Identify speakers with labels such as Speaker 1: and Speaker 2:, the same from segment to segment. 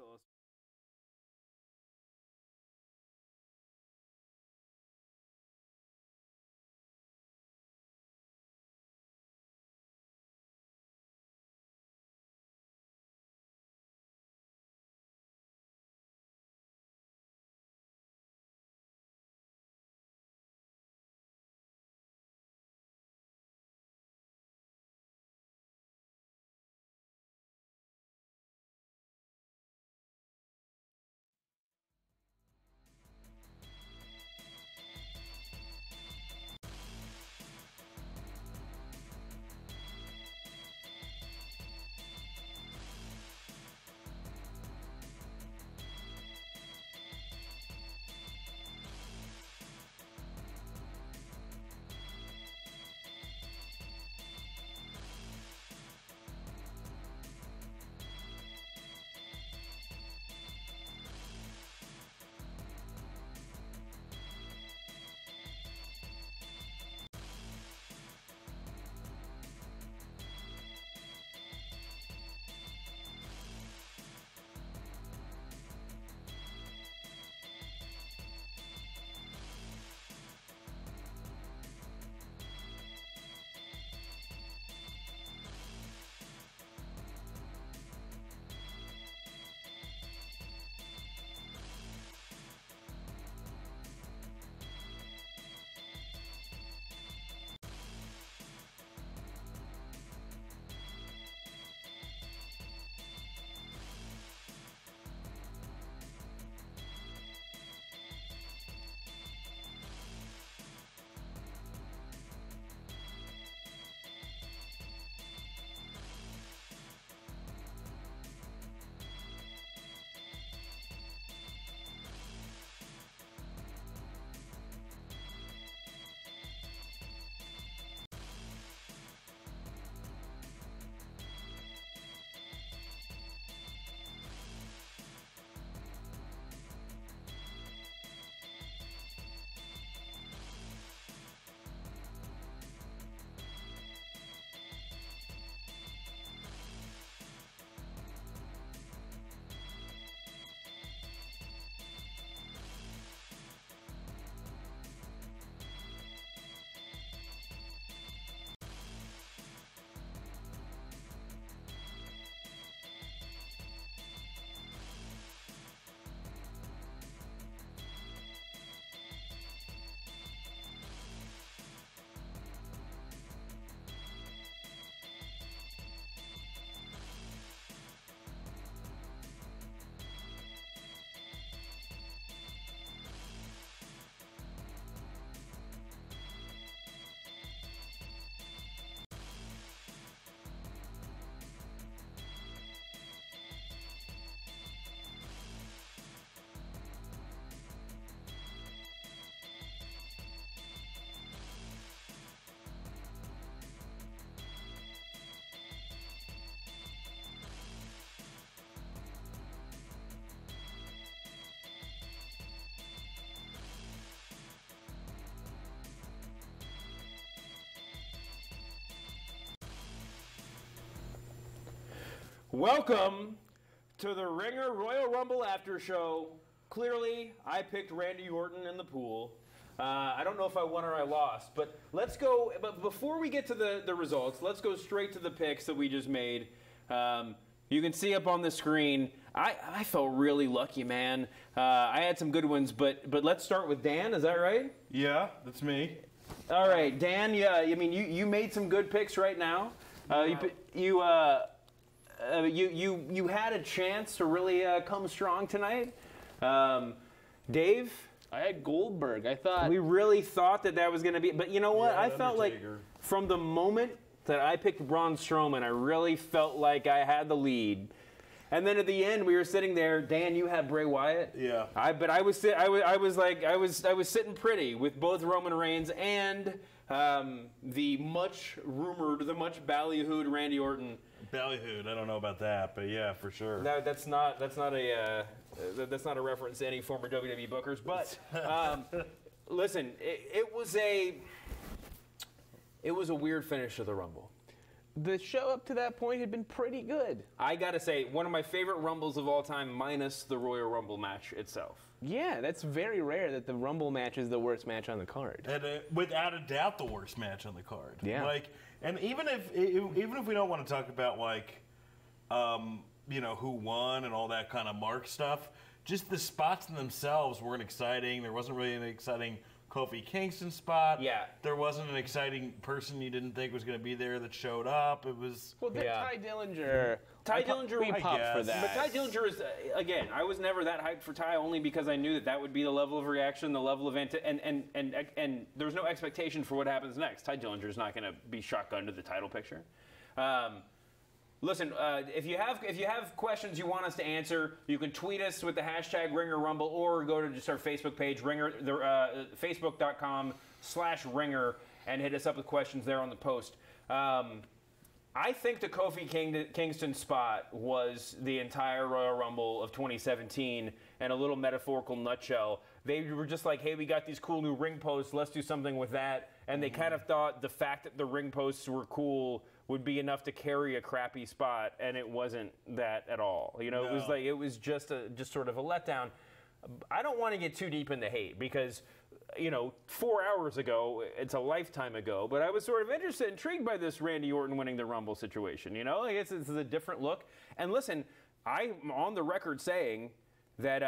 Speaker 1: tell us. Welcome to the Ringer Royal Rumble After Show. Clearly, I picked Randy Orton in the pool. I don't know if I won or I lost, but let's go. But before we get to the results, let's go straight to the picks that we just made. You can see up on the screen. I felt really lucky, man. I had some good ones, but let's start with Dan. Is that right?
Speaker 2: Yeah, that's me.
Speaker 1: All right, Dan. Yeah, I mean you made some good picks right now. You had a chance to really come strong tonight. Dave?
Speaker 3: I had Goldberg. I thought...
Speaker 1: We really thought that was going to be... But you know what?
Speaker 2: Yeah,
Speaker 1: I felt like from the moment that I picked Braun Strowman, I really felt like I had the lead. And then at the end, we were sitting there. Dan, you had Bray Wyatt.
Speaker 2: Yeah.
Speaker 1: I was sitting pretty with both Roman Reigns and the much rumored, the much ballyhooed Randy Orton.
Speaker 2: Ballyhooed. I don't know about that, but yeah, for sure.
Speaker 1: That's not a reference to any former WWE bookers. But listen, it was a weird finish to the Rumble.
Speaker 3: the show up to that point had been pretty good.
Speaker 1: I gotta say, one of my favorite Rumbles of all time, minus the Royal Rumble match itself.
Speaker 3: Yeah, that's very rare that the Rumble match is the worst match on the card.
Speaker 2: And, without a doubt, the worst match on the card.
Speaker 3: Yeah.
Speaker 2: Like, and even if we don't want to talk about like, who won and all that kind of mark stuff, just the spots in themselves weren't exciting. There wasn't really an exciting Kofi Kingston spot.
Speaker 1: Yeah.
Speaker 2: There wasn't an exciting person you didn't think was going to be there that showed up. It was.
Speaker 3: Well,
Speaker 1: Yeah.
Speaker 3: Ty Dillinger. We
Speaker 2: I
Speaker 3: popped for
Speaker 2: guess.
Speaker 3: that.
Speaker 1: But Ty Dillinger is, again, I was never that hyped for Ty, only because I knew that would be the level of reaction, the level of and there was no expectation for what happens next. Ty Dillinger is not going to be shotgunned to the title picture. Listen, if you have questions you want us to answer, you can tweet us with the hashtag #RingerRumble or go to just our Facebook page, facebook.com/Ringer, and hit us up with questions there on the post. I think the Kofi Kingston spot was the entire Royal Rumble of 2017 and a little metaphorical nutshell. They were just like, hey, we got these cool new ring posts, let's do something with that. And they kind of thought the fact that the ring posts were cool would be enough to carry a crappy spot, and it wasn't that at all. You know,
Speaker 2: No.
Speaker 1: it was just sort of a letdown. I don't want to get too deep into hate because, 4 hours ago, it's a lifetime ago, but I was sort of intrigued by this Randy Orton winning the Rumble situation. I guess this is a different look. And listen, I'm on the record saying that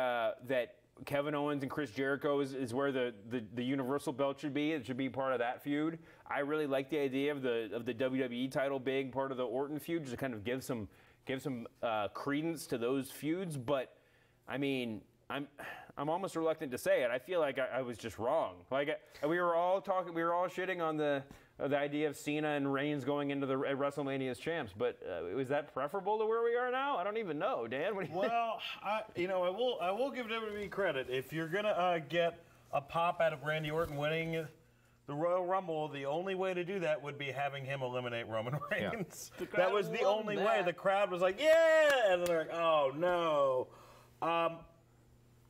Speaker 1: Kevin Owens and Chris Jericho is where the Universal belt should be. It should be part of that feud. I really like the idea of the WWE title being part of the Orton feud, just to kind of give some credence to those feuds. But I mean, I'm almost reluctant to say it. I feel like I was just wrong. Like we were all shitting on the idea of Cena and Reigns going into the WrestleMania as champs. But was that preferable to where we are now? I don't even know, Dan. What do you think?
Speaker 2: Well, I will give WWE credit. If you're gonna get a pop out of Randy Orton winning the Royal Rumble, the only way to do that would be having him eliminate Roman Reigns.
Speaker 3: The
Speaker 2: That
Speaker 3: crowd
Speaker 2: was the
Speaker 3: loved
Speaker 2: only
Speaker 3: that.
Speaker 2: way. The crowd was like, yeah, and then they're like, oh no.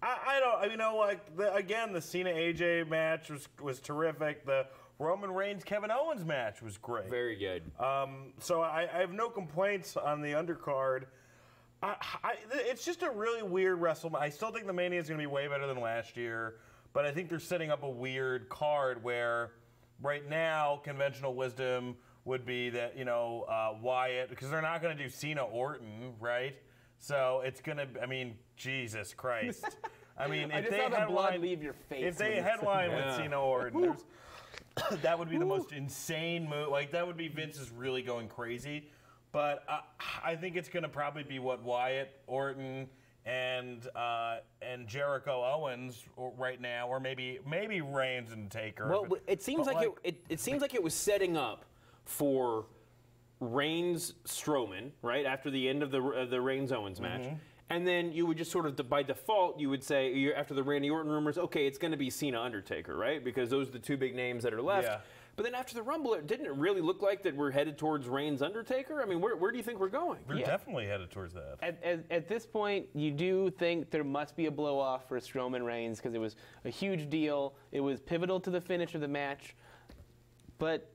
Speaker 2: I don't. Again, the Cena AJ match was terrific. The Roman Reigns Kevin Owens match was great.
Speaker 1: Very good.
Speaker 2: So I have no complaints on the undercard. It's just a really weird WrestleMania. I still think the Mania is going to be way better than last year, but I think they're setting up a weird card where right now conventional wisdom would be that Wyatt, because they're not going to do Cena Orton, right? So it's going to. I mean, Jesus Christ. I mean,
Speaker 3: I
Speaker 2: if
Speaker 3: just
Speaker 2: they
Speaker 3: saw the blood
Speaker 2: headline,
Speaker 3: leave your face.
Speaker 2: if they
Speaker 3: when you said
Speaker 2: headline
Speaker 3: that.
Speaker 2: with Cena Orton, that would be the most insane move. Like, that would be Vince is really going crazy. But I think it's going to probably be what Wyatt, Orton, and Jericho Owens right now, or maybe Reigns and Taker.
Speaker 1: Well, it seems like it seems like it was setting up for Reigns Strowman, right after the end of the Reigns Owens match. And then you would just sort of, by default, you would say, after the Randy Orton rumors, okay, it's going to be Cena Undertaker, right? Because those are the two big names that are left.
Speaker 2: Yeah.
Speaker 1: But then after the Rumble, didn't it really look like that we're headed towards Reigns Undertaker? I mean, where do you think we're going?
Speaker 2: We're definitely headed towards that.
Speaker 3: At this point, you do think there must be a blow-off for Strowman Reigns because it was a huge deal. It was pivotal to the finish of the match. But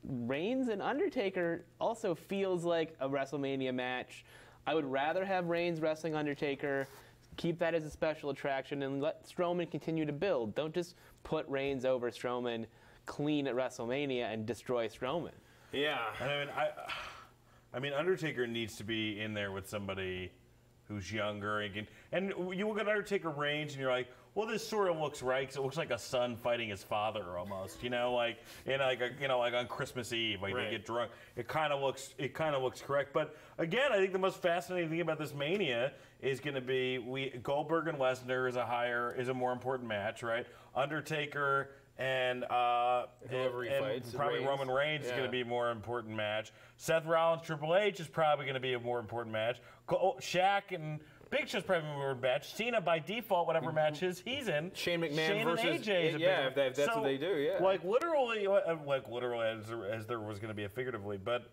Speaker 3: Reigns and Undertaker also feels like a WrestleMania match. I would rather have Reigns wrestling Undertaker, keep that as a special attraction, and let Strowman continue to build. Don't just put Reigns over Strowman clean at WrestleMania and destroy Strowman.
Speaker 1: Yeah.
Speaker 2: I mean, Undertaker needs to be in there with somebody who's younger and you look at Undertaker Reigns and you're like, well, this sort of looks right because it looks like a son fighting his father almost, like on Christmas Eve, like
Speaker 1: Right.
Speaker 2: they get drunk. It kind of looks correct. But again, I think the most fascinating thing about this Mania is going to be Goldberg and Lesnar is a more important match, right? Undertaker and
Speaker 1: Whoever he fights,
Speaker 2: probably
Speaker 1: Reigns.
Speaker 2: Roman Reigns is going to be a more important match. Seth Rollins, Triple H is probably going to be a more important match. Shaq and Big Show's probably a more important match. Cena, by default, whatever matches he's in.
Speaker 1: Shane McMahon versus
Speaker 2: and AJ is a
Speaker 1: yeah,
Speaker 2: big
Speaker 1: if that's what they do, yeah.
Speaker 2: Like literally as there was going to be a figuratively, but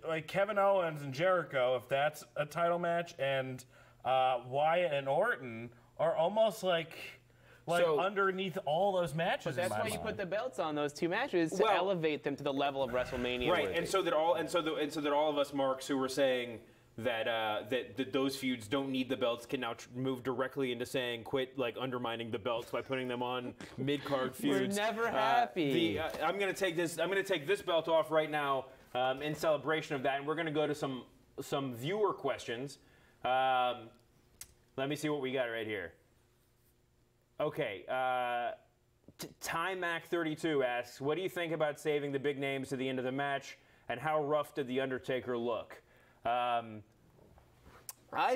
Speaker 2: like Kevin Owens and Jericho, if that's a title match, and Wyatt and Orton are almost like like underneath all those matches.
Speaker 3: That's why you put the belts on those 2 matches to elevate them to the level of WrestleMania.
Speaker 1: Right, and so that all of us marks who were saying that those feuds don't need the belts can now move directly into saying quit undermining the belts by putting them on mid-card feuds.
Speaker 3: We're never happy.
Speaker 1: I'm gonna take this belt off right now in celebration of that, and we're gonna go to some viewer questions. Let me see what we got right here. Okay, Timac32 asks, what do you think about saving the big names to the end of the match, and how rough did The Undertaker look? I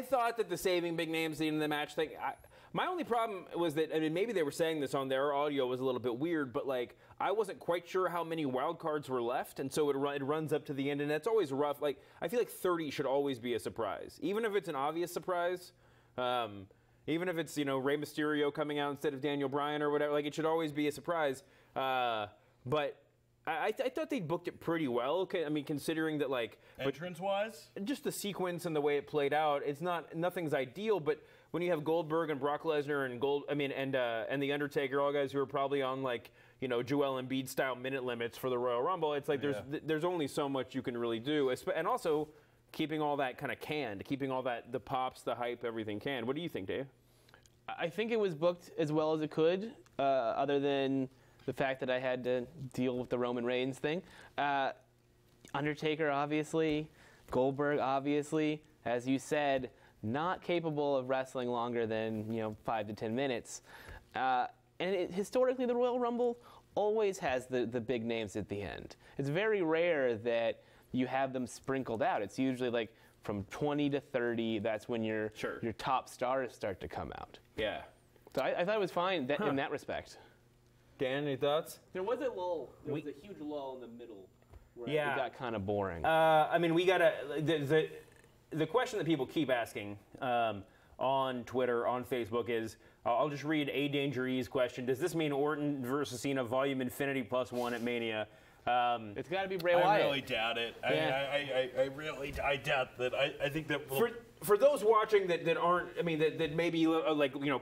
Speaker 1: thought that the saving big names at the end of the match thing, my only problem was that, I mean, maybe they were saying this on their audio was a little bit weird, but I wasn't quite sure how many wild cards were left, and so it runs up to the end, and that's always rough. I feel like 30 should always be a surprise, even if it's an obvious surprise. Even if it's, Rey Mysterio coming out instead of Daniel Bryan or whatever, it should always be a surprise. But I thought they booked it pretty well. I mean, considering that,
Speaker 2: entrance-wise,
Speaker 1: just the sequence and the way it played out, nothing's ideal. But when you have Goldberg and Brock Lesnar and the Undertaker, all guys who are probably on Joel Embiid style minute limits for the Royal Rumble, it's there's only so much you can really do, and also keeping all that kind of canned, keeping all that, the pops, the hype, everything canned. What do you think, Dave?
Speaker 3: I think it was booked as well as it could, other than the fact that I had to deal with the Roman Reigns thing. Undertaker, obviously. Goldberg, obviously. As you said, not capable of wrestling longer than 5 to 10 minutes. Historically, the Royal Rumble always has the big names at the end. It's very rare that you have them sprinkled out. It's usually from 20 to 30, that's when your top stars start to come out.
Speaker 1: Yeah.
Speaker 3: So I thought it was fine in that respect.
Speaker 1: Dan, any thoughts?
Speaker 3: There was a lull. There was a huge lull in the middle where it got kind of boring.
Speaker 1: I mean, we got to... The question that people keep asking on Twitter, on Facebook is, I'll just read A Danger E's question. Does this mean Orton versus Cena volume Infinity +1 at Mania?
Speaker 3: It's got to be Bray Wyatt.
Speaker 2: I really doubt it.
Speaker 3: Yeah.
Speaker 2: I doubt that. I think that
Speaker 1: for those watching that aren't, I mean, that maybe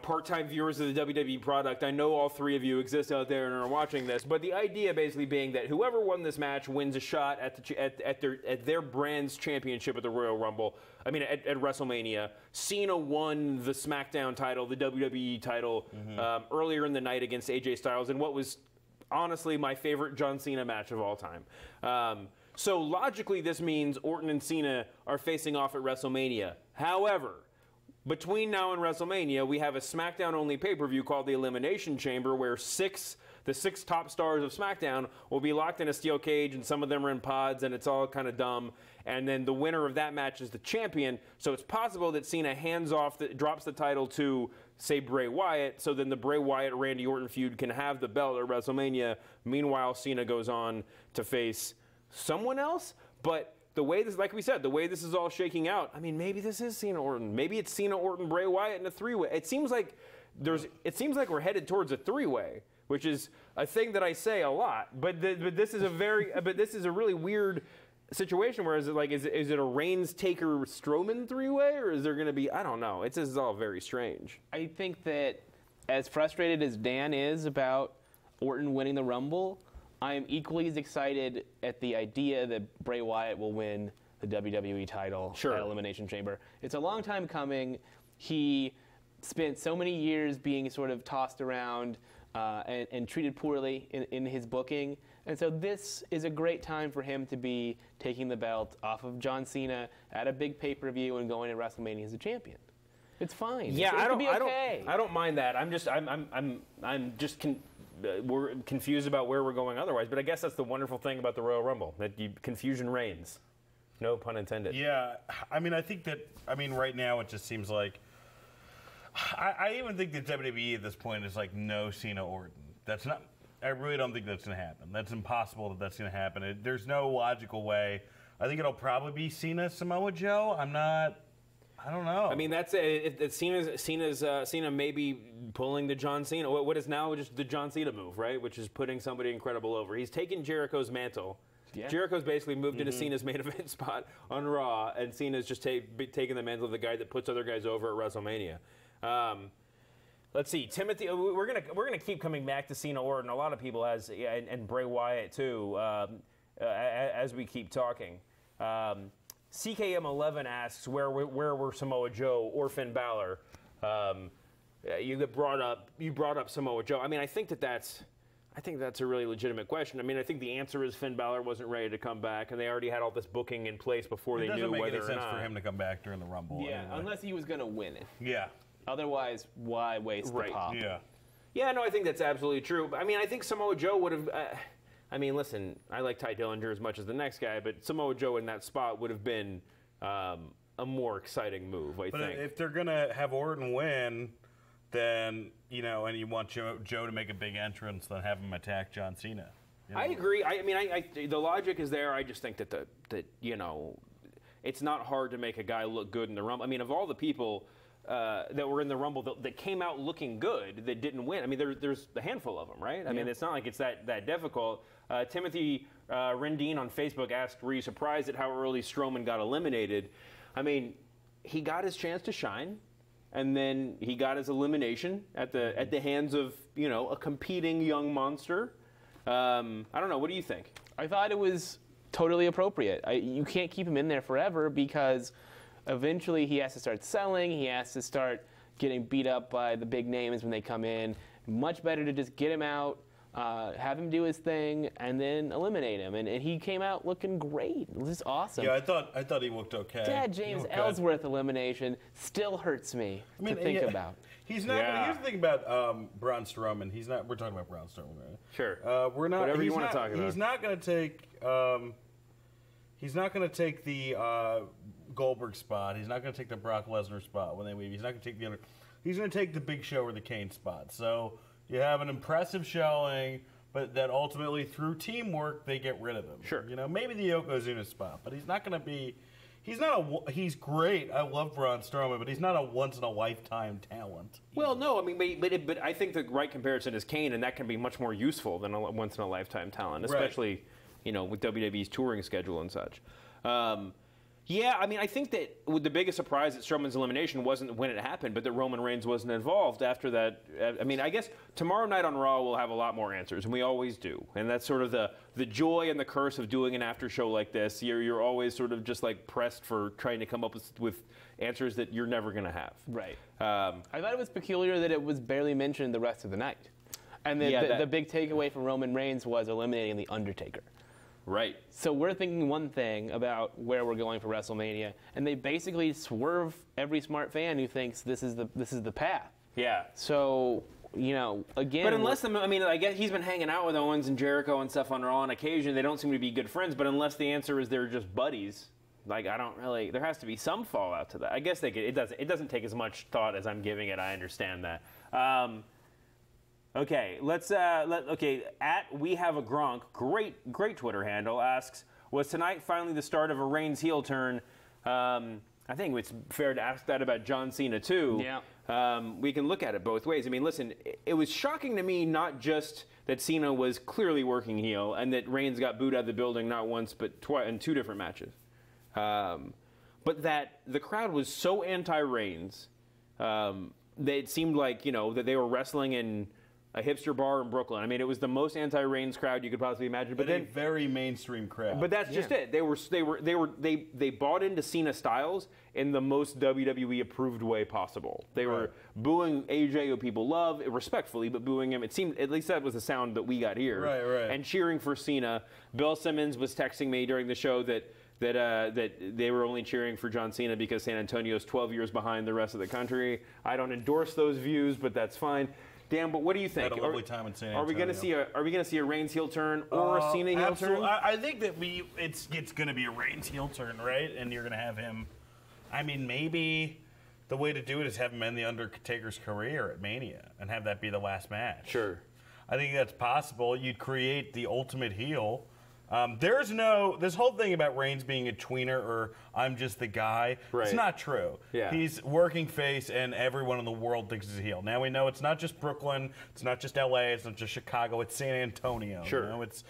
Speaker 1: part-time viewers of the WWE product. I know all 3 of you exist out there and are watching this, but the idea basically being that whoever won this match wins a shot at their brand's championship at the Royal Rumble. I mean, at WrestleMania. Cena won the SmackDown title, the WWE title, earlier in the night against AJ Styles, in what was honestly my favorite John Cena match of all time. So logically, this means Orton and Cena are facing off at WrestleMania. However, between now and WrestleMania, we have a SmackDown-only pay-per-view called the Elimination Chamber, where the six top stars of SmackDown will be locked in a steel cage, and some of them are in pods, and it's all kind of dumb. And then the winner of that match is the champion. So it's possible that Cena drops the title to, say, Bray Wyatt. So then the Bray Wyatt-Randy Orton feud can have the belt at WrestleMania. Meanwhile, Cena goes on to face someone else. But the way this, like we said, the way this is all shaking out, I mean, maybe this is Cena Orton. Maybe it's Cena Orton, Bray Wyatt in a 3-way. It seems like we're headed towards a 3-way, which is a thing that I say a lot. But this is a really weird situation. Where is it a Reigns Taker Strowman 3-way, or is there going to be, I don't know. This is all very strange.
Speaker 3: I think that as frustrated as Dan is about Orton winning the Rumble, I am equally as excited at the idea that Bray Wyatt will win the WWE title at Elimination Chamber. It's a long time coming. He spent so many years being sort of tossed around and treated poorly in his booking. And so this is a great time for him to be taking the belt off of John Cena at a big pay-per-view and going to WrestleMania as a champion. It's fine.
Speaker 1: Yeah,
Speaker 3: I
Speaker 1: don't mind that. We're confused about where we're going otherwise. But I guess that's the wonderful thing about the Royal Rumble, that confusion reigns. No pun intended.
Speaker 2: Yeah, I mean, right now it just seems like, I even think that WWE at this point is like no Cena Orton. That's not. I really don't think that's going to happen. That's impossible that that's going to happen. There's no logical way. I think it'll probably be Cena Samoa Joe. I don't know.
Speaker 1: I mean, that's Cena may be pulling the John Cena. What is now just the John Cena move, right? Which is putting somebody incredible over. He's taken Jericho's mantle. Yeah. Jericho's basically moved into Cena's main event spot on Raw, and Cena's just taking the mantle of the guy that puts other guys over at WrestleMania. Let's see, Timothy. We're gonna keep coming back to Cena Orton. A lot of people and Bray Wyatt too. As we keep talking, CKM11 asks where were Samoa Joe or Finn Balor. You brought up Samoa Joe. I mean, I think that's a really legitimate question. I mean, I think the answer is Finn Balor wasn't ready to come back, and they already had all this booking in place before they knew whether or not.
Speaker 2: It doesn't make any sense for him to come back during the Rumble.
Speaker 3: Yeah,
Speaker 2: anyway.
Speaker 3: unless he was going to win it.
Speaker 2: Yeah.
Speaker 3: Otherwise, why waste the pop?
Speaker 2: Yeah.
Speaker 1: Yeah, no, I think that's absolutely true. I mean, I think Samoa Joe would have. I mean, listen, I like Ty Dillinger as much as the next guy, but Samoa Joe in that spot would have been a more exciting move, I think.
Speaker 2: But if they're going to have Orton win, then, you know, and you want Joe to make a big entrance, then have him attack John Cena. You know?
Speaker 1: I agree. I mean, the logic is there. I just think that you know, it's not hard to make a guy look good in the Rumble. I mean, of all the people that were in the Rumble that came out looking good that didn't win, I mean, there's a handful of them, right? I mean, it's not like it's that difficult. Timothy Rendine on Facebook asked, were you surprised at how early Strowman got eliminated? I mean, he got his chance to shine, and then he got his elimination at the hands of, you know, a competing young monster. I don't know. What do you think?
Speaker 3: I thought it was totally appropriate. You can't keep him in there forever because eventually he has to start selling. He has to start getting beat up by the big names when they come in. Much better to just get him out, have him do his thing, and then eliminate him. And he came out looking great. It was just awesome.
Speaker 2: Yeah, I thought he looked okay.
Speaker 3: Dad James Ellsworth elimination still hurts me to think about.
Speaker 2: He's not. Yeah. Here's the thing about Braun Strowman. He's not. We're talking about Braun Strowman, right?
Speaker 1: Sure.
Speaker 2: We're not.
Speaker 1: Whatever you want to talk about.
Speaker 2: He's not going to take. He's not going to take the Goldberg spot. He's not going to take the Brock Lesnar spot when they leave. He's not going to take the other. He's going to take the Big Show or the Kane spot. So you have an impressive showing, but that ultimately through teamwork they get rid of him.
Speaker 1: Sure.
Speaker 2: You know, maybe the Yokozuna spot, but he's not going to be. He's great. I love Braun Strowman, but he's not a once-in-a-lifetime talent.
Speaker 1: Well, no, I mean, but I think the right comparison is Kane, and that can be much more useful than a once-in-a-lifetime talent, especially, you know, with WWE's touring schedule and such. Yeah, I mean, I think that the biggest surprise at Strowman's elimination wasn't when it happened, but that Roman Reigns wasn't involved after that. I mean, I guess tomorrow night on Raw we'll have a lot more answers, and we always do. And that's sort of the joy and the curse of doing an after show like this. You're always sort of just like pressed for trying to come up with answers that you're never going to have.
Speaker 3: Right. I thought it was peculiar that it was barely mentioned the rest of the night. And the big takeaway from Roman Reigns was eliminating The Undertaker.
Speaker 1: Right.
Speaker 3: So we're thinking one thing about where we're going for WrestleMania, and they basically swerve every smart fan who thinks this is the path.
Speaker 1: Yeah.
Speaker 3: So, you know, again.
Speaker 1: But unless I guess he's been hanging out with Owens and Jericho and stuff on Raw on occasion. They don't seem to be good friends. But unless the answer is they're just buddies, like I don't really. There has to be some fallout to that. I guess they could. It doesn't take as much thought as I'm giving it. I understand that. Okay, let's at We Have a Gronk, great Twitter handle, asks, was tonight finally the start of a Reigns heel turn? I think it's fair to ask that about John Cena too.
Speaker 3: Yeah.
Speaker 1: We can look at it both ways. I mean, listen, it was shocking to me not just that Cena was clearly working heel and that Reigns got booed out of the building not once but twice in 2 different matches, but that the crowd was so anti-Reigns that it seemed like, you know, that they were wrestling in a hipster bar in Brooklyn. I mean, it was the most anti-Reigns crowd you could possibly imagine. But
Speaker 2: a very mainstream crowd.
Speaker 1: But that's just it. They bought into Cena Styles in the most WWE approved way possible. They were booing AJ, who people love, respectfully, but booing him. It seemed, at least that was the sound that we got here.
Speaker 2: Right.
Speaker 1: And cheering for Cena. Bill Simmons was texting me during the show that they were only cheering for John Cena because San Antonio's 12 years behind the rest of the country. I don't endorse those views, but that's fine. Dan, but what do you think?
Speaker 2: Had a lovely time in San Antonio.
Speaker 1: Are we going to see a Reigns heel turn or a Cena heel turn?
Speaker 2: I think that it's going to be a Reigns heel turn, right? And you're going to have him. I mean, maybe the way to do it is have him end the Undertaker's career at Mania and have that be the last match.
Speaker 1: Sure.
Speaker 2: I think that's possible. You'd create the ultimate heel. This whole thing about Reigns being a tweener or I'm just the guy, it's not true.
Speaker 1: Yeah.
Speaker 2: He's working face and everyone in the world thinks he's a heel. Now we know it's not just Brooklyn, it's not just LA, it's not just Chicago, it's San Antonio.
Speaker 1: Sure.
Speaker 2: You know? It's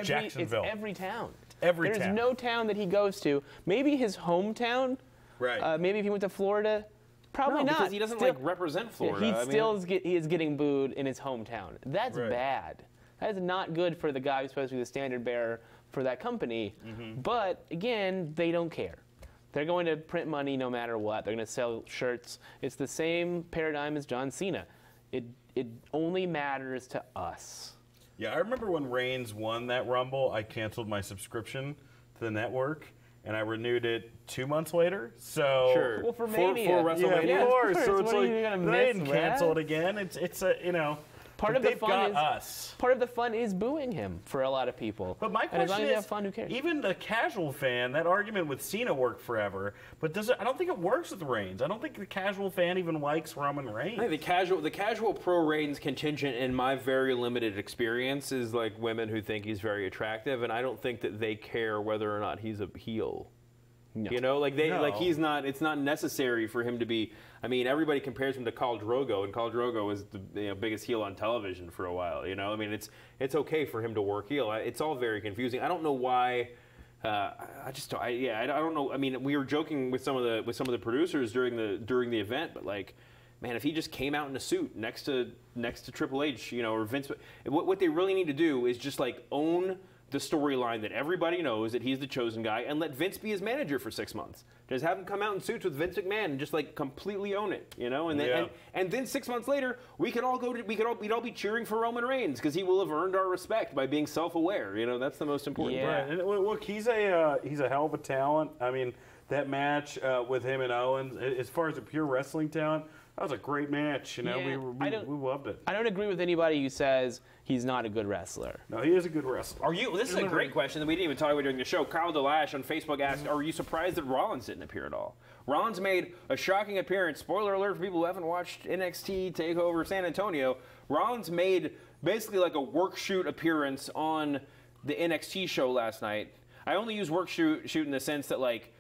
Speaker 2: Jacksonville.
Speaker 3: It's every town.
Speaker 2: There's
Speaker 3: no town that he goes to. Maybe his hometown.
Speaker 2: Right.
Speaker 3: Maybe if he went to Florida. Probably not.
Speaker 1: Because he doesn't like represent Florida.
Speaker 3: He is getting booed in his hometown. That's
Speaker 2: Right.
Speaker 3: bad. That is not good for the guy who's supposed to be the standard bearer for that company. But again, they don't care. They're going to print money no matter what. They're going to sell shirts. It's the same paradigm as John Cena. It only matters to us.
Speaker 2: Yeah, I remember when Reigns won that Rumble, I canceled my subscription to the network, and I renewed it 2 months later. So
Speaker 1: Sure.
Speaker 3: Well, for
Speaker 1: For
Speaker 3: Mania.
Speaker 1: WrestleMania.
Speaker 2: yeah, of course. So it's
Speaker 3: What are
Speaker 2: like
Speaker 3: you gonna
Speaker 2: they
Speaker 3: miss,
Speaker 2: didn't
Speaker 3: Brad?
Speaker 2: cancel it again. It's a
Speaker 3: Part
Speaker 2: but
Speaker 3: of the
Speaker 2: they've
Speaker 3: fun
Speaker 2: got
Speaker 3: is
Speaker 2: us.
Speaker 3: Part of the fun is booing him for a lot of people.
Speaker 2: But my
Speaker 3: and as long
Speaker 2: question
Speaker 3: as you
Speaker 2: is,
Speaker 3: have fun, who cares?
Speaker 2: even the casual fan, that argument with Cena worked forever, but I don't think it works with Reigns. I don't think the casual fan even likes Roman Reigns.
Speaker 1: I think the casual pro Reigns contingent, in my very limited experience, is like women who think he's very attractive, and I don't think that they care whether or not he's a heel.
Speaker 3: No.
Speaker 1: You know, like
Speaker 2: No.
Speaker 1: he's not. It's not necessary for him to be. I mean, everybody compares him to Khal Drogo, and Khal Drogo was the biggest heel on television for a while. You know, I mean, it's okay for him to work heel. It's all very confusing. I don't know why. I don't know. I mean, we were joking with some of the producers during the event, but like, man, if he just came out in a suit next to Triple H, you know, or Vince, what they really need to do is just like own the storyline that everybody knows that he's the chosen guy, and let Vince be his manager for 6 months. Just have him come out in suits with Vince McMahon and just like completely own it, you know. And then and then 6 months later, we'd all be cheering for Roman Reigns because he will have earned our respect by being self-aware. You know, that's the most important
Speaker 3: Yeah.
Speaker 1: part.
Speaker 2: Right. And look, he's a hell of a talent. I mean, that match with him and Owens, as far as a pure wrestling talent, that was a great match. You know,
Speaker 3: Yeah,
Speaker 2: we loved it.
Speaker 3: I don't agree with anybody who says he's not a good wrestler.
Speaker 2: No, he is a good wrestler.
Speaker 1: This is a great question that we didn't even talk about during the show. Kyle DeLash on Facebook asked, are you surprised that Rollins didn't appear at all? Rollins made a shocking appearance. Spoiler alert for people who haven't watched NXT TakeOver San Antonio. Rollins made basically like a work shoot appearance on the NXT show last night. I only use work shoot in the sense that like,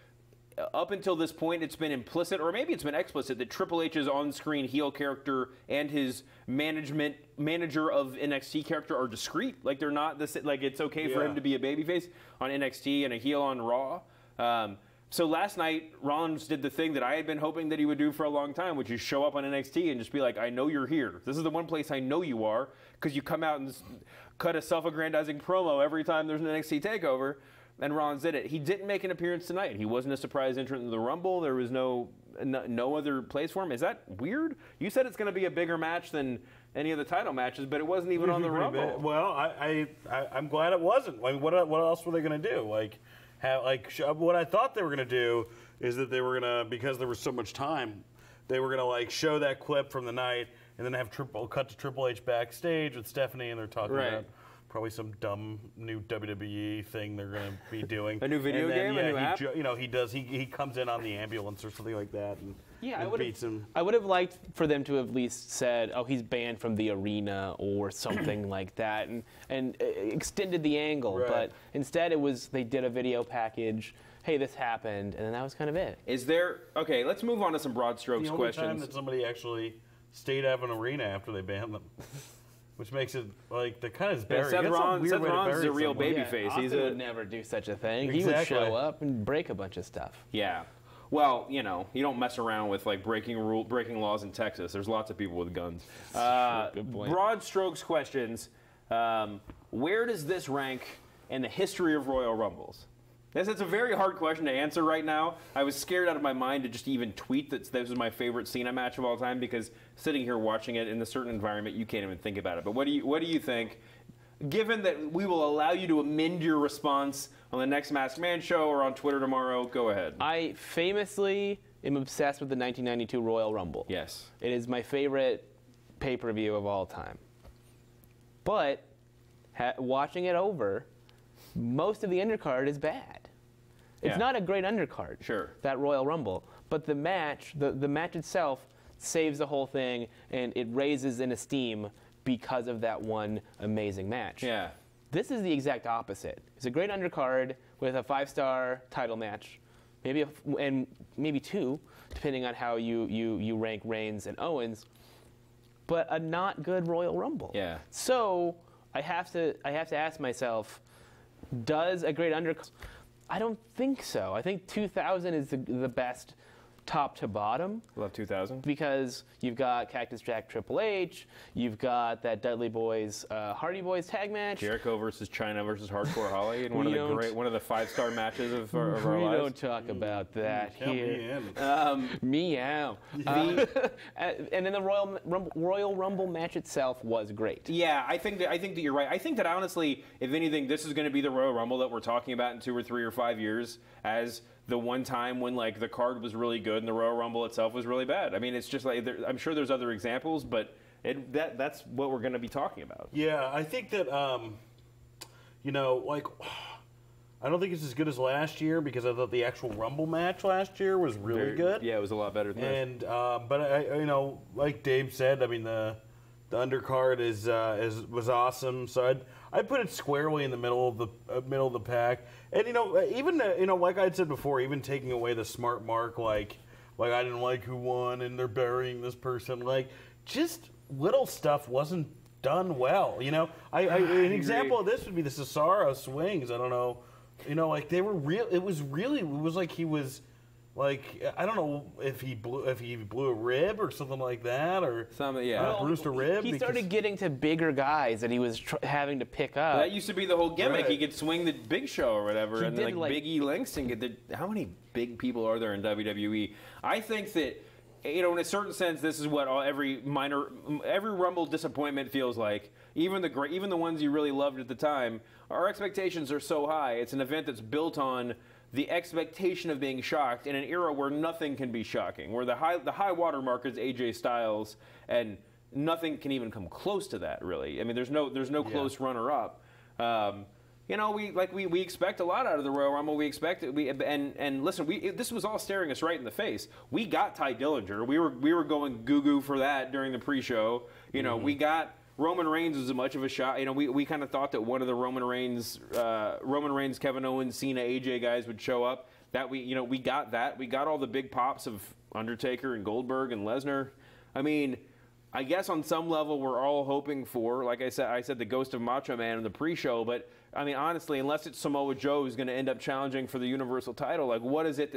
Speaker 1: up until this point, it's been implicit, or maybe it's been explicit, that Triple H's on-screen heel character and his manager of NXT character are discrete. Like they're not this. Like it's okay for him to be a babyface on NXT and a heel on Raw. So last night, Rollins did the thing that I had been hoping that he would do for a long time, which is show up on NXT and just be like, I know you're here. This is the one place I know you are, because you come out and cut a self-aggrandizing promo every time there's an NXT takeover. And Rollins did it. He didn't make an appearance tonight. He wasn't a surprise entrant in the Rumble. There was no other place for him. Is that weird? You said it's going to be a bigger match than any of the title matches, but it wasn't even on the Rumble.
Speaker 2: Well, I'm glad it wasn't. I mean, what else were they going to do? What I thought they were going to do is that they were going to, because there was so much time, they were going to like show that clip from the night and then have cut to Triple H backstage with Stephanie, and they're talking about probably some dumb new WWE thing they're going to be doing.
Speaker 1: A new video game, a new app?
Speaker 2: He comes in on the ambulance or something like that and beats him.
Speaker 3: I would have liked for them to have at least said, oh, he's banned from the arena or something like that, and extended the angle.
Speaker 2: Right.
Speaker 3: But instead they did a video package. Hey, this happened, and then that was kind of it.
Speaker 1: Okay, let's move on to some broad strokes
Speaker 2: the only
Speaker 1: questions.
Speaker 2: time that somebody actually stayed out of an arena after they banned them. Which makes it like the kind of bury.
Speaker 1: Seth Rollins is a real babyface.
Speaker 3: Austin would never do such a thing.
Speaker 2: Exactly.
Speaker 3: He would show up and break a bunch of stuff.
Speaker 1: Yeah. Well, you know, you don't mess around with like breaking laws in Texas. There's lots of people with guns.
Speaker 3: Good point.
Speaker 1: Broad strokes questions. Where does this rank in the history of Royal Rumbles? It's a very hard question to answer right now. I was scared out of my mind to just even tweet that this was my favorite Cena match of all time, because sitting here watching it in a certain environment, you can't even think about it. But what do you think? Given that we will allow you to amend your response on the next Masked Man show or on Twitter tomorrow, go ahead.
Speaker 3: I famously am obsessed with the 1992 Royal Rumble.
Speaker 1: Yes.
Speaker 3: It is my favorite pay-per-view of all time. But watching it over, most of the undercard is bad. It's not a great undercard,
Speaker 1: Sure.
Speaker 3: that Royal Rumble. But the match, the match itself saves the whole thing, and it raises in esteem because of that one amazing match.
Speaker 1: Yeah.
Speaker 3: This is the exact opposite. It's a great undercard with a 5-star title match, and maybe 2, depending on how you rank Reigns and Owens, but a not good Royal Rumble.
Speaker 1: Yeah.
Speaker 3: So I have to ask myself, does a great undercard? I don't think so. I think 2000 is the best top to bottom.
Speaker 1: Love 2000.
Speaker 3: Because you've got Cactus Jack Triple H, you've got that Dudley Boys, Hardy Boys tag match.
Speaker 1: Jericho versus China versus Hardcore Holly, and one of the 5-star matches of our lives.
Speaker 3: We don't talk about that here. Meow. And then the Royal Rumble match itself was great.
Speaker 1: Yeah, I think that you're right. I think that honestly, if anything, this is going to be the Royal Rumble that we're talking about in 2 or 3 or 5 years as the one time when like the card was really good and the Royal Rumble itself was really bad. I mean, it's just like I'm sure there's other examples, but that's what we're going to be talking about.
Speaker 2: Yeah, I think that like I don't think it's as good as last year because I thought the actual Rumble match last year was really good.
Speaker 1: Yeah, it was a lot better than this.
Speaker 2: And but I like Dave said, I mean the undercard was awesome. So I'd put it squarely in the middle of the pack. And even like I had said before, even taking away the smart mark, like I didn't like who won and they're burying this person, like just little stuff wasn't done well. An example of this would be the Cesaro swings. I don't know, like they were real. It was like he was. Like I don't know if he blew a rib or something like that, or bruised a rib.
Speaker 3: He started getting to bigger guys that he was having to pick up.
Speaker 1: That used to be the whole gimmick. Right. He could swing the Big Show or whatever, and like Big E Langston. How many big people are there in WWE? I think that in a certain sense, this is what every Rumble disappointment feels like. Even the ones you really loved at the time, our expectations are so high. It's an event that's built on the expectation of being shocked in an era where nothing can be shocking, where the high watermark is AJ Styles, and nothing can even come close to that. Really, I mean, there's no close runner-up. We expect a lot out of the Royal Rumble. We expect it. And listen, this was all staring us right in the face. We got Ty Dillinger. We were going goo for that during the pre-show. We got. Roman Reigns was as much of a shot. We kind of thought that one of the Roman Reigns, Kevin Owens, Cena, AJ guys would show up. That we got that. We got all the big pops of Undertaker and Goldberg and Lesnar. I mean, I guess on some level we're all hoping for, like I said the ghost of Macho Man in the pre-show. But I mean, honestly, unless it's Samoa Joe who's going to end up challenging for the Universal title, like what is it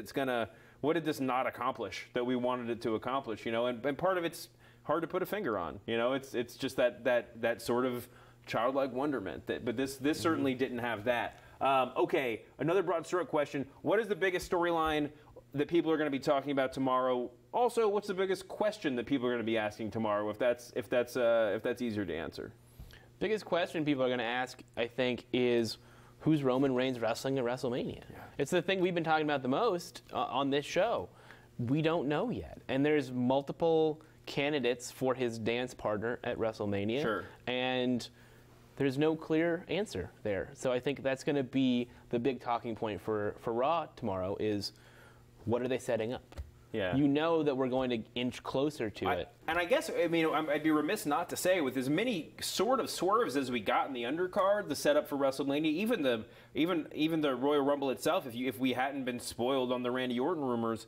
Speaker 1: what did this not accomplish that we wanted it to accomplish? And part of it's hard to put a finger on. It's just that sort of childlike wonderment. But this certainly didn't have that. Okay, another broad stroke question. What is the biggest storyline that people are going to be talking about tomorrow? Also, what's the biggest question that people are going to be asking tomorrow? If that's easier to answer.
Speaker 3: Biggest question people are going to ask, I think, is who's Roman Reigns wrestling at WrestleMania? Yeah. It's the thing we've been talking about the most on this show. We don't know yet, and there's multiple candidates for his dance partner at WrestleMania.
Speaker 1: Sure.
Speaker 3: And there's no clear answer there. So I think that's going to be the big talking point for Raw tomorrow is what are they setting up?
Speaker 1: Yeah.
Speaker 3: That we're going to inch closer to it.
Speaker 1: And I guess, I'd be remiss not to say, with as many sort of swerves as we got in the undercard, the setup for WrestleMania, even the Royal Rumble itself, if we hadn't been spoiled on the Randy Orton rumors,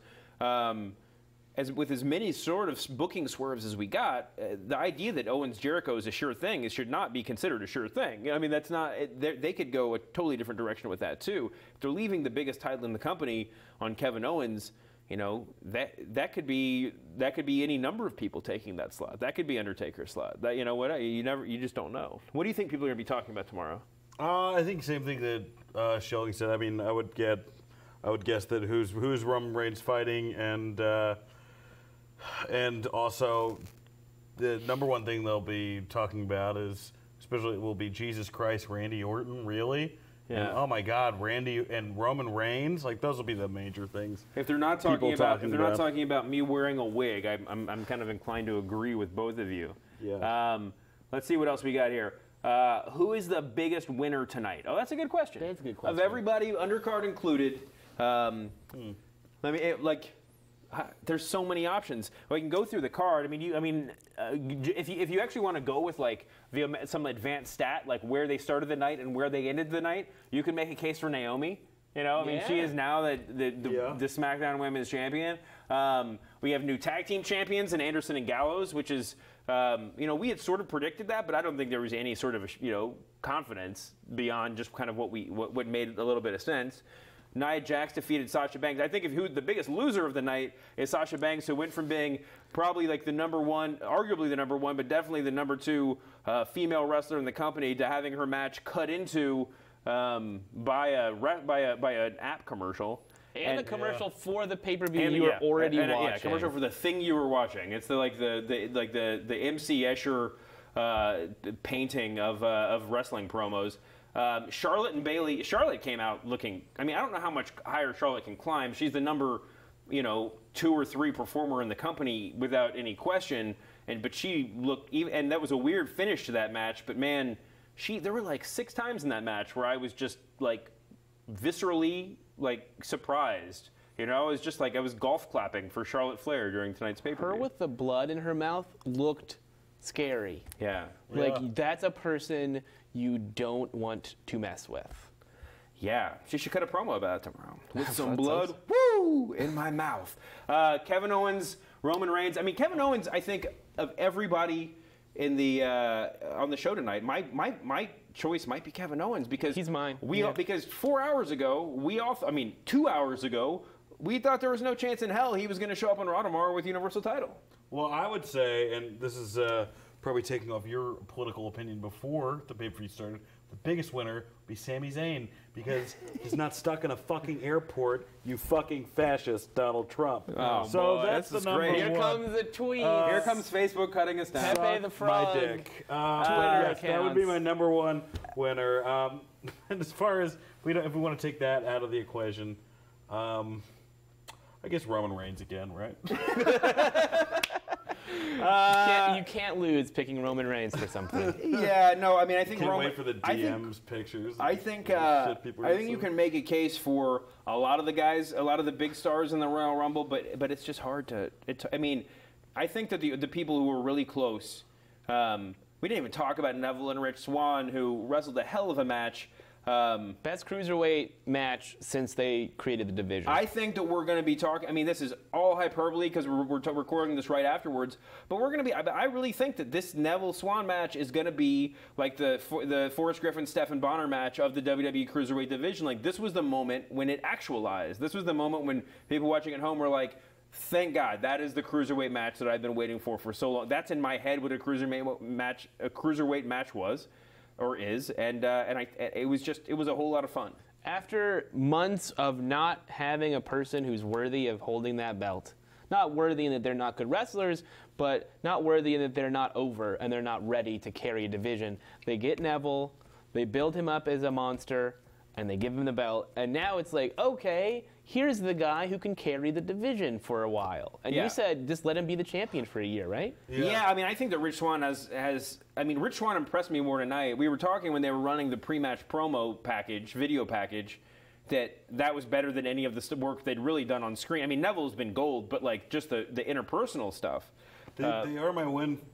Speaker 1: with as many sort of booking swerves as we got, the idea that Owens Jericho is a sure thing, it should not be considered a sure thing. I mean, that's not. They could go a totally different direction with that too. If they're leaving the biggest title in the company on Kevin Owens, that could be any number of people taking that slot. That could be Undertaker's slot. That you just don't know. What do you think people are going to be talking about tomorrow?
Speaker 2: I think same thing that Schilling said. I mean, I would guess that who's Roman Reigns fighting and also the number one thing they'll be talking about is, especially will be Jesus Christ, Randy Orton, really?
Speaker 1: Yeah.
Speaker 2: And, oh my God, Randy and Roman Reigns, like those will be the major things.
Speaker 1: If they're not talking about me wearing a wig, I'm kind of inclined to agree with both of you.
Speaker 2: Yeah.
Speaker 1: Let's see what else we got here. Who is the biggest winner tonight? Oh, that's a good question.
Speaker 3: That's a good question.
Speaker 1: Of everybody, undercard included. There's so many options. We can go through the card. If you actually want to go with like some advanced stat, like where they started the night and where they ended the night, you can make a case for Naomi. She is now the SmackDown Women's Champion. We have new tag team champions in Anderson and Gallows, which is, we had sort of predicted that, but I don't think there was any sort of, confidence beyond just kind of what made a little bit of sense. Nia Jax defeated Sasha Banks. I think the biggest loser of the night is Sasha Banks, who went from being probably like the number one, arguably the number one, but definitely the number two female wrestler in the company to having her match cut into by an app commercial.
Speaker 3: And a commercial for the pay-per-view you were already watching.
Speaker 1: Yeah, commercial for the thing you were watching. It's the MC Escher painting of wrestling promos. Charlotte and Bayley. Charlotte came out looking. I mean, I don't know how much higher Charlotte can climb. She's the number, 2 or 3 performer in the company without any question. But she looked. And that was a weird finish to that match. But man, there were like 6 times in that match where I was just like viscerally surprised. It was just like I was golf clapping for Charlotte Flair during tonight's pay-per-view.
Speaker 3: Her with the blood in her mouth looked scary.
Speaker 1: Yeah.
Speaker 3: That's a person you don't want to mess with.
Speaker 1: Yeah, she should cut a promo about it tomorrow. With some blood, in my mouth. Kevin Owens, Roman Reigns. I mean, Kevin Owens, I think, of everybody in the on the show tonight, my choice might be Kevin Owens because
Speaker 3: he's mine.
Speaker 1: Because 4 hours ago, 2 hours ago, we thought there was no chance in hell he was going to show up on Raw tomorrow with Universal title.
Speaker 2: Well, I would say, and this is probably taking off your political opinion before the pay-per-view started, the biggest winner would be Sami Zayn because he's not stuck in a fucking airport, you fucking fascist, Donald Trump.
Speaker 1: Oh,
Speaker 2: so
Speaker 1: boy,
Speaker 2: that's the number
Speaker 1: great.
Speaker 3: Here comes the tweet.
Speaker 1: Here comes Facebook cutting us down.
Speaker 3: Pepe the Frog.
Speaker 2: My dick.
Speaker 3: Twitter
Speaker 2: That would be
Speaker 3: accounts.
Speaker 2: my number one winner. And as far as if we want to take that out of the equation, I guess Roman Reigns again, right?
Speaker 3: You can't lose picking Roman Reigns for something.
Speaker 1: Yeah, no, I mean, I think
Speaker 2: Can't
Speaker 1: Roman.
Speaker 2: wait for the DMs pictures.
Speaker 1: I think
Speaker 2: shit
Speaker 1: you can make a case for a lot of the guys, a lot of the big stars in the Royal Rumble, but it's just hard to. I mean, I think that the people who were really close. We didn't even talk about Neville and Rich Swann, who wrestled a hell of a match.
Speaker 3: Best cruiserweight match since they created the division.
Speaker 1: I think that we're going to be talking. I mean, this is all hyperbole because we're recording this right afterwards. But we're going to be. I really think that this Neville Swan match is going to be like the Forrest Griffin Stephen Bonner match of the WWE Cruiserweight division. Like this was the moment when it actualized. This was the moment when people watching at home were like, "Thank God, that is the cruiserweight match that I've been waiting for so long." That's in my head what a cruiserweight match was. Or is, and it was a whole lot of fun.
Speaker 3: After months of not having a person who's worthy of holding that belt, not worthy in that they're not good wrestlers, but not worthy in that they're not over and they're not ready to carry a division, they get Neville, they build him up as a monster, and they give him the belt, and now it's like, okay, here's the guy who can carry the division for a while. And you said just let him be the champion for a year, right?
Speaker 1: Yeah, I mean, I think that Rich Swann Rich Swann impressed me more tonight. We were talking when they were running the pre-match promo package, video package, that was better than any of the work they'd really done on screen. I mean, Neville's been gold, but like just the interpersonal stuff.
Speaker 2: They are my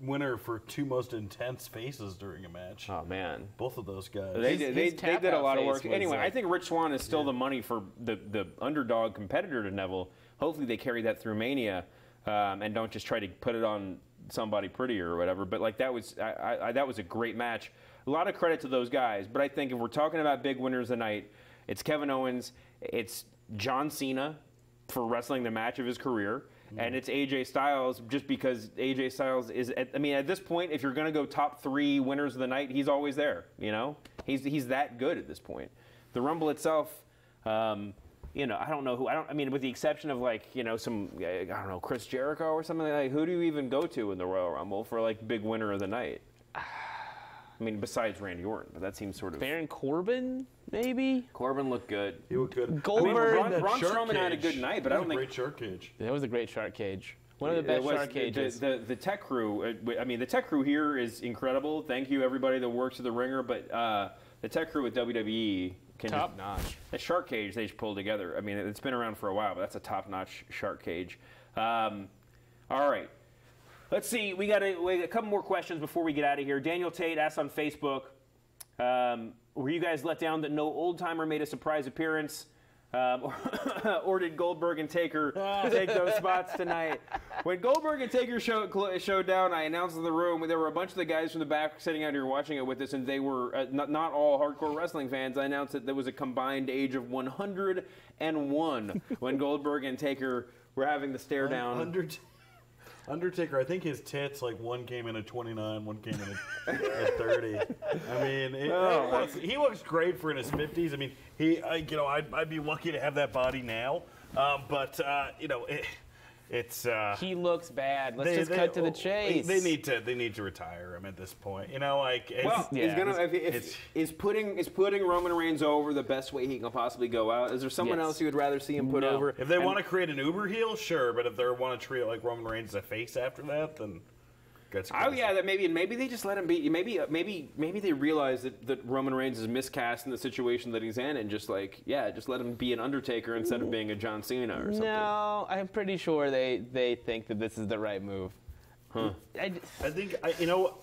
Speaker 2: winner for 2 most intense faces during a match.
Speaker 1: Oh man,
Speaker 2: both of those guys.
Speaker 1: They did a lot of work. Anyway,
Speaker 3: like,
Speaker 1: I think Rich Swann is still the money for the underdog competitor to Neville. Hopefully, they carry that through Mania and don't just try to put it on somebody prettier or whatever. But like that was a great match. A lot of credit to those guys. But I think if we're talking about big winners tonight, it's Kevin Owens, it's John Cena for wrestling the match of his career. And it's AJ Styles just because AJ Styles is, at this point, if you're going to go top 3 winners of the night, he's always there, He's that good at this point. The Rumble itself, I don't know with the exception of Chris Jericho or something like that, who do you even go to in the Royal Rumble for like big winner of the night? I mean, besides Randy Orton, but that seems sort of...
Speaker 3: Baron Corbin, maybe?
Speaker 1: Corbin looked good.
Speaker 2: He looked good.
Speaker 3: Goldberg.
Speaker 1: Braun Strowman had a good night, but I don't think...
Speaker 2: Great shark cage.
Speaker 3: That was a great shark cage. One of the best shark cages.
Speaker 1: The tech crew, the tech crew here is incredible. Thank you, everybody that works at the Ringer, but the tech crew at WWE...
Speaker 3: Top-notch.
Speaker 1: The shark cage they just pulled together. I mean, it's been around for a while, but that's a top-notch shark cage. All right. Let's see. We got a couple more questions before we get out of here. Daniel Tate asked on Facebook, were you guys let down that no old-timer made a surprise appearance? Or did Goldberg and Taker take those spots tonight? When Goldberg and Taker showed down, I announced in the room, there were a bunch of the guys from the back sitting out here watching it with us, and they were not all hardcore wrestling fans. I announced that there was a combined age of 101 when Goldberg and Taker were having the stare down.
Speaker 2: Undertaker, I think his tits, like, one came in at 29, one came in at 30. I mean, he looks great for in his 50s. I mean, I'd be lucky to have that body now.
Speaker 3: He looks bad. Let's just cut to the chase.
Speaker 2: They need to retire him at this point.
Speaker 1: Is putting Roman Reigns over the best way he can possibly go out? Is there someone else you would rather see him put over?
Speaker 2: If they want to create an uber heel, sure. But if they want to treat it like Roman Reigns as a face after that, then that's crazy.
Speaker 1: Oh yeah, that maybe they just let him be. Maybe they realize that Roman Reigns is miscast in the situation that he's in, and just let him be an Undertaker instead of being a John Cena or something.
Speaker 3: No, I'm pretty sure they think that this is the right move.
Speaker 1: Huh.
Speaker 2: I think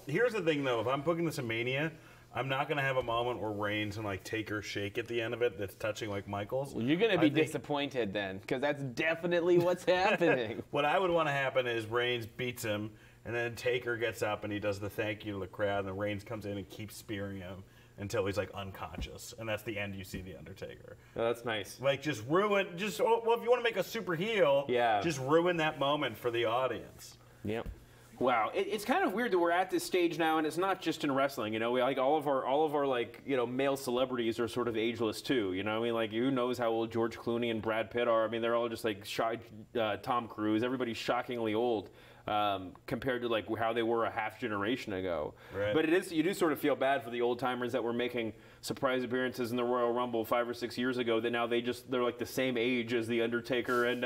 Speaker 2: here's the thing though. If I'm booking this in Mania, I'm not gonna have a moment where Reigns and like Taker shake at the end of it that's touching like Michaels.
Speaker 3: Well, you're gonna be disappointed then, because that's definitely what's happening.
Speaker 2: What I would want to happen is Reigns beats him. And then Taker gets up and he does the thank you to the crowd, and then Reigns comes in and keeps spearing him until he's like unconscious, and that's the end. You see the Undertaker.
Speaker 1: Oh, that's nice.
Speaker 2: Like if you want to make a super heel, just ruin that moment for the audience.
Speaker 3: Yep.
Speaker 1: Wow, it's kind of weird that we're at this stage now, and it's not just in wrestling. We like all of our like male celebrities are sort of ageless too. Like who knows how old George Clooney and Brad Pitt are? I mean, they're all just like Tom Cruise. Everybody's shockingly old. Compared to like how they were a half generation ago.
Speaker 2: Right.
Speaker 1: But you do sort of feel bad for the old timers that were making surprise appearances in the Royal Rumble 5 or 6 years ago, that now they're like the same age as the Undertaker and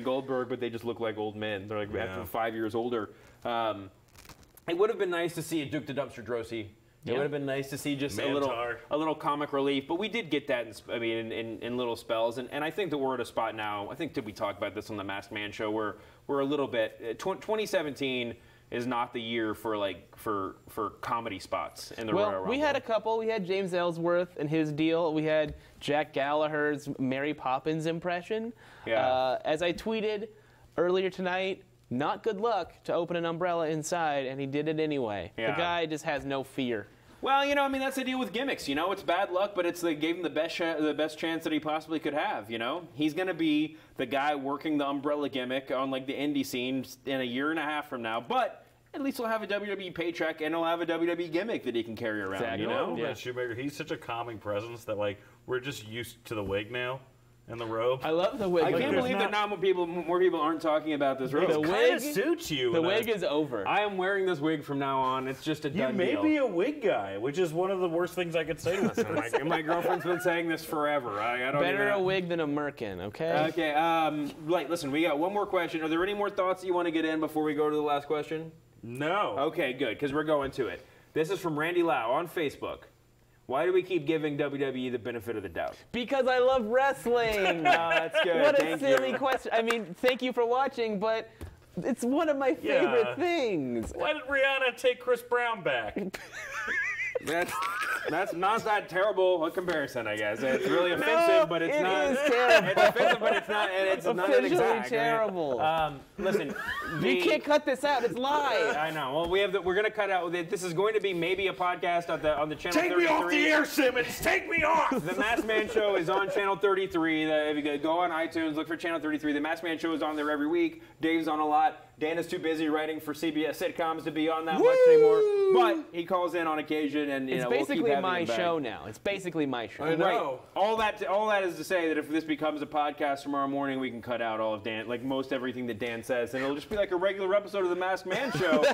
Speaker 1: Goldberg, but they just look like old men. They're like after 5 years older. It would have been nice to see a Duke the Dumpster Drosy. It would have been nice to see just a little comic relief, but we did get that in little spells, and I think that we're at a spot now. I think we talked about this on the Masked Man show where we're a little bit. 2017 is not the year for comedy spots in the Royal Rumble.
Speaker 3: We had a couple. We had James Ellsworth and his deal. We had Jack Gallagher's Mary Poppins impression.
Speaker 1: Yeah.
Speaker 3: As I tweeted earlier tonight, not good luck to open an umbrella inside, and he did it anyway.
Speaker 1: Yeah.
Speaker 3: The guy just has no fear.
Speaker 1: Well, that's the deal with gimmicks. It's bad luck, but they gave him the best chance that he possibly could have. He's going to be the guy working the umbrella gimmick on like the indie scene in a year and a half from now. But at least he'll have a WWE paycheck, and he'll have a WWE gimmick that he can carry around.
Speaker 3: Exactly.
Speaker 2: Yeah. Shoemaker, he's such a calming presence that like we're just used to the wig now. And the robe.
Speaker 3: I love the wig.
Speaker 1: I can't believe that more people aren't talking about this robe.
Speaker 3: The wig
Speaker 2: suits you.
Speaker 3: The wig is over.
Speaker 1: I am wearing this wig from now on. It's just a done deal.
Speaker 2: You may be a wig guy, which is one of the worst things I could say to this.
Speaker 1: My girlfriend's been saying this forever. I don't
Speaker 3: Better a wig than a merkin, okay?
Speaker 1: Okay. Listen, we got one more question. Are there any more thoughts that you want to get in before we go to the last question?
Speaker 2: No.
Speaker 1: Okay, good, because we're going to it. This is from Randy Lau on Facebook. Why do we keep giving WWE the benefit of the doubt?
Speaker 3: Because I love wrestling.
Speaker 1: Oh, that's good.
Speaker 3: What a
Speaker 1: Thank
Speaker 3: silly
Speaker 1: you.
Speaker 3: question. I mean, thank you for watching, but it's one of my favorite things.
Speaker 2: Why did Rihanna take Chris Brown back?
Speaker 1: That's not that terrible a comparison, I guess. It's really offensive, but it's not.
Speaker 3: It is terrible.
Speaker 1: It's offensive, but it's not. And it's not an exact.
Speaker 3: Terrible.
Speaker 1: Listen,
Speaker 3: you can't cut this out. It's live.
Speaker 1: I know. Well, we're going to cut out. This is going to be maybe a podcast on the channel.
Speaker 2: Take
Speaker 1: 33.
Speaker 2: me off the air, Simmons. Take me off.
Speaker 1: The Masked Man Show is on channel 33. If you go on iTunes, look for channel 33. The Masked Man Show is on there every week. Dave's on a lot. Dan is too busy writing for CBS sitcoms to be on that much anymore, but he calls in on occasion, and
Speaker 3: it's basically my show now. It's basically my show.
Speaker 2: I know.
Speaker 1: Right. All that is to say that if this becomes a podcast tomorrow morning, we can cut out all of Dan, like most everything that Dan says, and it'll just be like a regular episode of the Masked Man Show.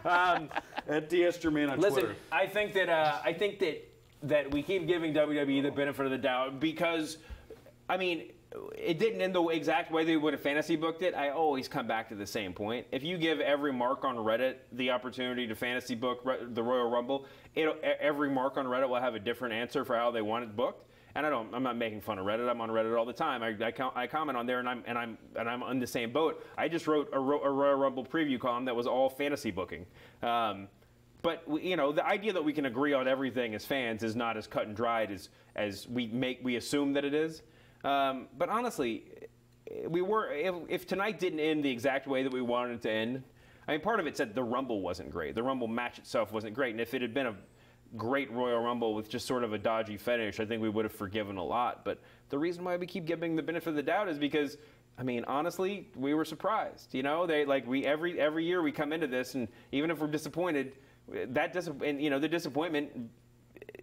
Speaker 2: At DS Germain on Twitter.
Speaker 1: Listen, I think that we keep giving WWE the benefit of the doubt because, I mean, it didn't end the exact way they would have fantasy booked it. I always come back to the same point. If you give every mark on Reddit the opportunity to fantasy book the Royal Rumble, every mark on Reddit will have a different answer for how they want it booked. And I'm not making fun of Reddit. I'm on Reddit all the time. I comment on there, and I'm on the same boat. I just wrote a Royal Rumble preview column that was all fantasy booking. But the idea that we can agree on everything as fans is not as cut and dried as we assume that it is. But honestly, we were if tonight didn't end the exact way that we wanted it to end. I mean, part of it said the Rumble wasn't great. The Rumble match itself wasn't great, and if it had been a great Royal Rumble with just sort of a dodgy finish, I think we would have forgiven a lot. But the reason why we keep giving the benefit of the doubt is because, I mean, honestly, we were surprised. You know, every year we come into this, and even if we're disappointed, the disappointment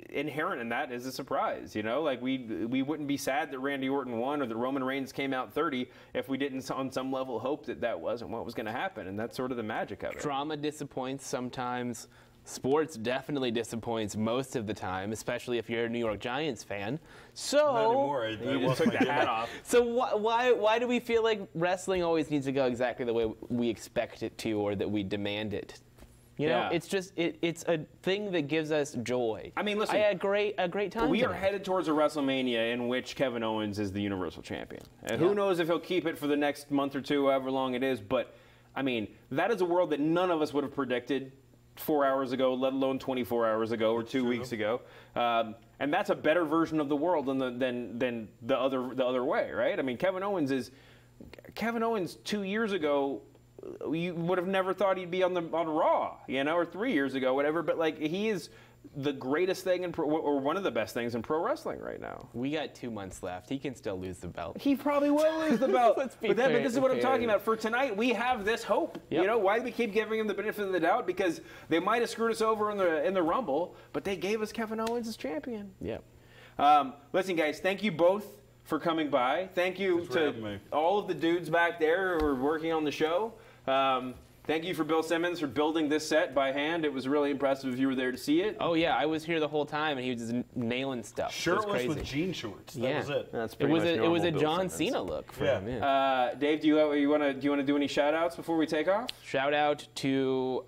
Speaker 1: inherent in that is a surprise. You know, like we wouldn't be sad that Randy Orton won or that Roman Reigns came out 30 if we didn't on some level hope that wasn't what was going to happen, and that's sort of the magic of it.
Speaker 3: Drama disappoints sometimes. Sports definitely disappoints most of the time, especially if you're a New York Giants fan. So
Speaker 2: Not anymore.
Speaker 1: You just took the hat off.
Speaker 3: So why do we feel like wrestling always needs to go exactly the way we expect it to, or that we demand it? You know, it's just it's a thing that gives us joy.
Speaker 1: I mean, listen,
Speaker 3: I had a great time.
Speaker 1: We are headed towards a WrestleMania in which Kevin Owens is the Universal Champion. And who knows if he'll keep it for the next month or two, however long it is. But I mean, that is a world that none of us would have predicted 4 hours ago, let alone 24 hours ago or 2 weeks ago. And that's a better version of the world than the other way, right? I mean, Kevin Owens 2 years ago, you would have never thought he'd be on Raw, you know, or 3 years ago, whatever. But like, he is the greatest thing or one of the best things in pro wrestling right now.
Speaker 3: We got 2 months left. He can still lose the belt.
Speaker 1: He probably will lose the belt.
Speaker 3: Let's be
Speaker 1: but
Speaker 3: fair,
Speaker 1: this is what I'm talking about. For tonight, we have this hope.
Speaker 3: Yep.
Speaker 1: You know, why do we keep giving him the benefit of the doubt? Because they might have screwed us over in the Rumble, but they gave us Kevin Owens as champion.
Speaker 3: Yep.
Speaker 1: Listen, guys, thank you both for coming by. Thank you to all of the dudes back there who are working on the show. Thank you for Bill Simmons for building this set by hand. It was really impressive if you were there to see it.
Speaker 3: Oh, yeah. I was here the whole time, and he was just nailing stuff.
Speaker 2: Shirtless with jean shorts. That was it.
Speaker 1: That's pretty much
Speaker 3: it was a
Speaker 1: Bill
Speaker 3: John
Speaker 1: Simmons.
Speaker 3: Cena look for him. Yeah.
Speaker 1: Dave, do you want to do any shout-outs before we take off?
Speaker 3: Shout out to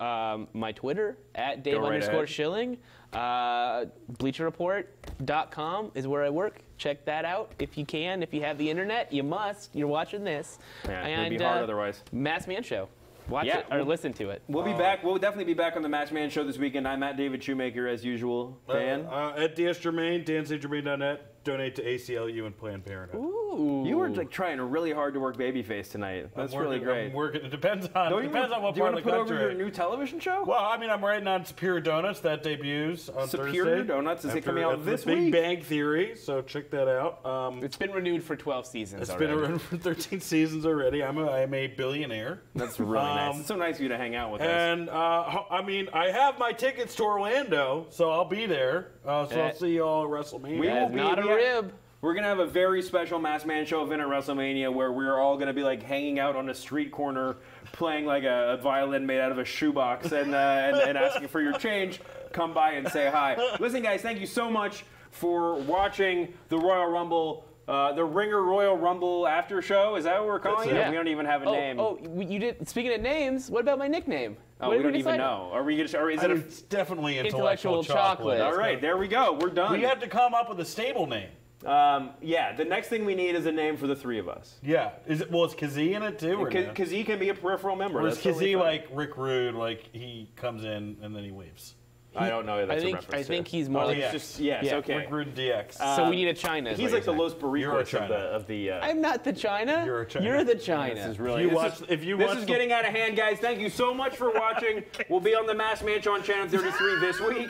Speaker 3: my Twitter, at Dave_Schilling. BleacherReport.com is where I work. Check that out if you can. If you have the internet, you must. You're watching this.
Speaker 1: Yeah, it'd be hard otherwise.
Speaker 3: Mass Man Show. Watch it or listen to it.
Speaker 1: We'll be back. We'll definitely be back on the Match Man Show this weekend. I'm at David Shoemaker as usual. Dan?
Speaker 2: At DS Germain, DanSayGermain.net. Donate to ACLU and Planned Parenthood.
Speaker 3: Ooh.
Speaker 1: You were like trying really hard to work babyface tonight. That's really great.
Speaker 2: I'm working. It depends on what part of the country.
Speaker 1: Do you want to put over your new television show?
Speaker 2: Well, I mean, I'm writing on Superior Donuts. That debuts on
Speaker 1: Superior
Speaker 2: Thursday.
Speaker 1: Donuts? Is it coming out this week?
Speaker 2: Big Bang Theory, so check that out.
Speaker 3: It's been renewed for 12 seasons
Speaker 2: It's
Speaker 3: already.
Speaker 2: been renewed for 13 seasons already. I'm a billionaire.
Speaker 1: That's really nice. It's so nice of you to hang out with us.
Speaker 2: And, I mean, I have my tickets to Orlando, so I'll be there. So I'll see you all at WrestleMania.
Speaker 3: That's not a rib.
Speaker 1: We're going to have a very special Mass Man Show event at WrestleMania where we're all going to be like hanging out on a street corner playing like a violin made out of a shoebox and asking for your change. Come by and say hi. Listen, guys, thank you so much for watching the Royal Rumble, the Ringer Royal Rumble after show. Is that what we're calling it?
Speaker 3: Yeah.
Speaker 1: We don't even have a name.
Speaker 3: Oh, you did. Speaking of names, what about my nickname?
Speaker 1: Oh, we don't even know. Are we going to? Or is it?
Speaker 2: It's definitely
Speaker 3: Intellectual chocolate.
Speaker 1: All right, there we go. We're done.
Speaker 2: We have to come up with a stable name.
Speaker 1: Yeah, the next thing we need is a name for the three of us.
Speaker 2: Yeah. Is Kazee in it too?
Speaker 1: Kazee can be a peripheral member.
Speaker 2: Or is Kazee like Rick Rude, like he comes in and then he waves?
Speaker 1: I don't know. That's a reference
Speaker 3: I think
Speaker 1: to.
Speaker 3: he's more like
Speaker 1: Yes, okay.
Speaker 2: Rick Rude DX.
Speaker 3: So we need a China.
Speaker 1: He's like the Los Barricos
Speaker 2: China.
Speaker 1: of the.
Speaker 3: I'm not the China.
Speaker 2: You're a China.
Speaker 3: You're the China.
Speaker 1: This is really.
Speaker 2: This
Speaker 1: is getting out of hand, guys. Thank you so much for watching. We'll be on the Mass Man Show on Channel 33 this week.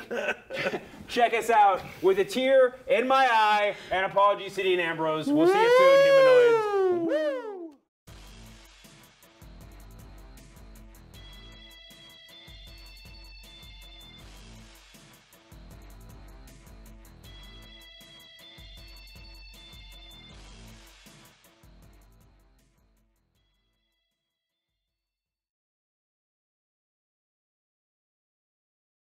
Speaker 1: Check us out with a tear in my eye and apologies to Dean Ambrose. We'll see you soon, human